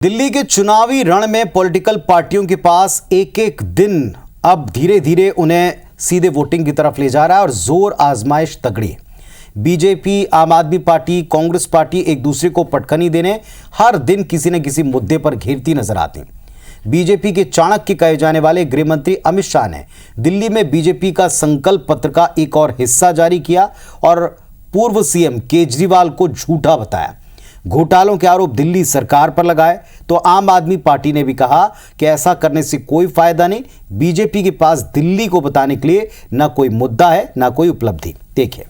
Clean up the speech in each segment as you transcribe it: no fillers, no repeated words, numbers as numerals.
दिल्ली के चुनावी रण में पॉलिटिकल पार्टियों के पास एक एक दिन अब धीरे धीरे उन्हें सीधे वोटिंग की तरफ ले जा रहा है और जोर आजमाइश तगड़ी है। बीजेपी, आम आदमी पार्टी, कांग्रेस पार्टी एक दूसरे को पटखनी देने हर दिन किसी न किसी मुद्दे पर घेरती नजर आती। बीजेपी के चाणक्य कहे जाने वाले गृह मंत्री अमित शाह ने दिल्ली में बीजेपी का संकल्प पत्र का एक और हिस्सा जारी किया और पूर्व सीएम केजरीवाल को झूठा बताया। घोटालों के आरोप दिल्ली सरकार पर लगाए तो आम आदमी पार्टी ने भी कहा कि ऐसा करने से कोई फायदा नहीं। बीजेपी के पास दिल्ली को बताने के लिए न कोई मुद्दा है न कोई उपलब्धि। देखिए,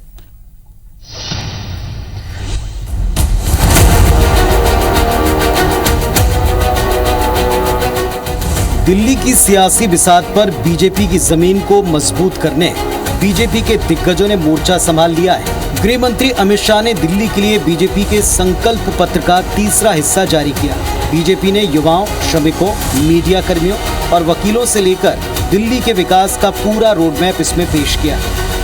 दिल्ली की सियासी बिसात पर बीजेपी की जमीन को मजबूत करने बीजेपी के दिग्गजों ने मोर्चा संभाल लिया है। गृह मंत्री अमित शाह ने दिल्ली के लिए बीजेपी के संकल्प पत्र का तीसरा हिस्सा जारी किया। बीजेपी ने युवाओं, श्रमिकों, मीडिया कर्मियों और वकीलों से लेकर दिल्ली के विकास का पूरा रोड मैप इसमें पेश किया।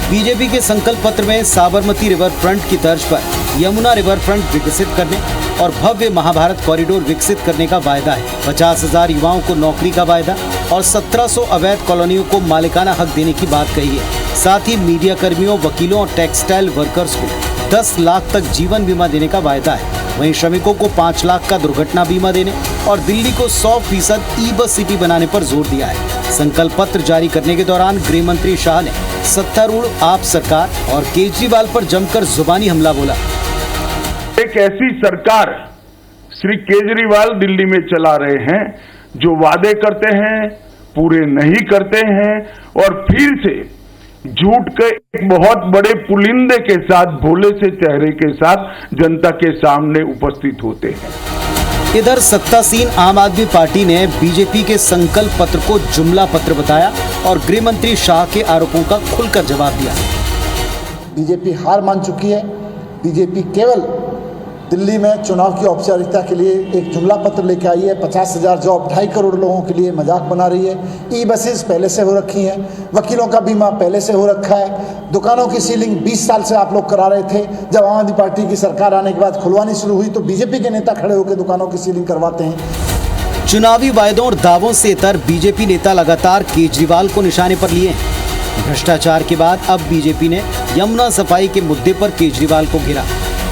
बीजेपी के संकल्प पत्र में साबरमती रिवर फ्रंट की तर्ज पर यमुना रिवर फ्रंट विकसित करने और भव्य महाभारत कॉरिडोर विकसित करने का वायदा है। 50,000 युवाओं को नौकरी का वायदा और 1700 अवैध कॉलोनियों को मालिकाना हक देने की बात कही है। साथ ही मीडिया कर्मियों, वकीलों और टेक्सटाइल वर्कर्स को 10 लाख तक जीवन बीमा देने का वायदा है। वहीं श्रमिकों को 5 लाख का दुर्घटना बीमा देने और दिल्ली को 100% ई बस सिटी बनाने पर जोर दिया है। संकल्प पत्र जारी करने के दौरान गृह मंत्री शाह ने सत्तारूढ़ आप सरकार और केजरीवाल पर जमकर जुबानी हमला बोला। एक ऐसी सरकार श्री केजरीवाल दिल्ली में चला रहे हैं जो वादे करते हैं, पूरे नहीं करते हैं और फिर से झूठ के एक बहुत बड़े पुलिंदे के साथ, भोले से चेहरे के साथ जनता के सामने उपस्थित होते हैं। इधर सत्तासीन आम आदमी पार्टी ने बीजेपी के संकल्प पत्र को जुमला पत्र बताया और गृह मंत्री शाह के आरोपों का खुलकर जवाब दिया। बीजेपी हार मान चुकी है। बीजेपी केवल दिल्ली में चुनाव की औपचारिकता के लिए एक जुमला पत्र लेके आई है। 50,000 जॉब 2.5 करोड़ लोगों के लिए मजाक बना रही है। ई बसेस पहले से हो रखी हैं, वकीलों का बीमा पहले से हो रखा है, दुकानों की सीलिंग 20 साल से आप लोग करा रहे थे। जब आम आदमी पार्टी की सरकार आने के बाद खुलवानी शुरू हुई तो बीजेपी के नेता खड़े होकर दुकानों की सीलिंग करवाते हैं। चुनावी वायदों और दावों से इतर बीजेपी नेता लगातार केजरीवाल को निशाने पर लिए हैं। भ्रष्टाचार के बाद अब बीजेपी ने यमुना सफाई के मुद्दे पर केजरीवाल को घेरा।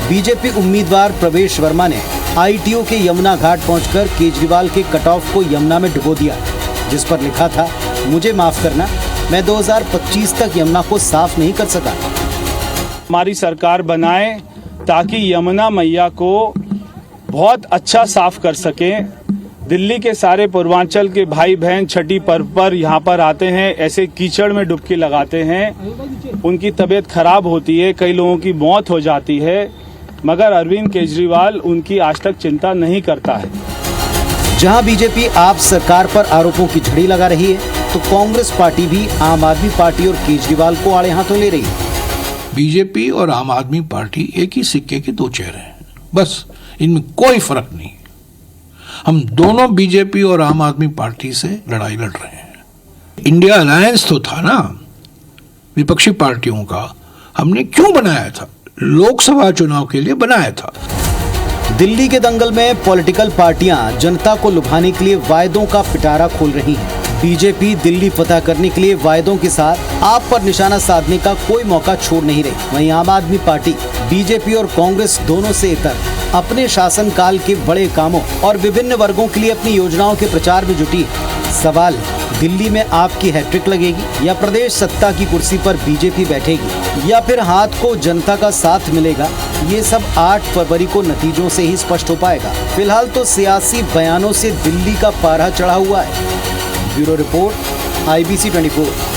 बीजेपी उम्मीदवार प्रवेश वर्मा ने आईटीओ के यमुना घाट पहुंचकर केजरीवाल के कट ऑफ को यमुना में डुबो दिया, जिस पर लिखा था, मुझे माफ करना, मैं 2025 तक यमुना को साफ नहीं कर सका। हमारी सरकार बनाए ताकि यमुना मैया को बहुत अच्छा साफ कर सके। दिल्ली के सारे पूर्वांचल के भाई बहन छठी पर्व पर यहाँ पर आते हैं, ऐसे कीचड़ में डुबकी लगाते हैं, उनकी तबीयत खराब होती है, कई लोगों की मौत हो जाती है, मगर अरविंद केजरीवाल उनकी आज तक चिंता नहीं करता है। जहां बीजेपी आप सरकार पर आरोपों की झड़ी लगा रही है तो कांग्रेस पार्टी भी आम आदमी पार्टी और केजरीवाल को आड़े हाथों ले रही है। बीजेपी और आम आदमी पार्टी एक ही सिक्के के दो चेहरे हैं, बस इनमें कोई फर्क नहीं। हम दोनों बीजेपी और आम आदमी पार्टी से लड़ाई लड़ रहे हैं। इंडिया अलायंस तो था ना विपक्षी पार्टियों का, हमने क्यों बनाया था? लोकसभा चुनाव के लिए बनाया था। दिल्ली के दंगल में पॉलिटिकल पार्टियां जनता को लुभाने के लिए वायदों का पिटारा खोल रही हैं। बीजेपी दिल्ली फतह करने के लिए वायदों के साथ आप पर निशाना साधने का कोई मौका छोड़ नहीं रही। वहीं आम आदमी पार्टी बीजेपी और कांग्रेस दोनों से इतर अपने शासनकाल के बड़े कामों और विभिन्न वर्गों के लिए अपनी योजनाओं के प्रचार में जुटी है। सवाल है, दिल्ली में आपकी हैट्रिक लगेगी या प्रदेश सत्ता की कुर्सी पर बीजेपी बैठेगी या फिर हाथ को जनता का साथ मिलेगा? ये सब 8 फरवरी को नतीजों से ही स्पष्ट हो पाएगा। फिलहाल तो सियासी बयानों से दिल्ली का पारा चढ़ा हुआ है। Bureau report, IBC 24।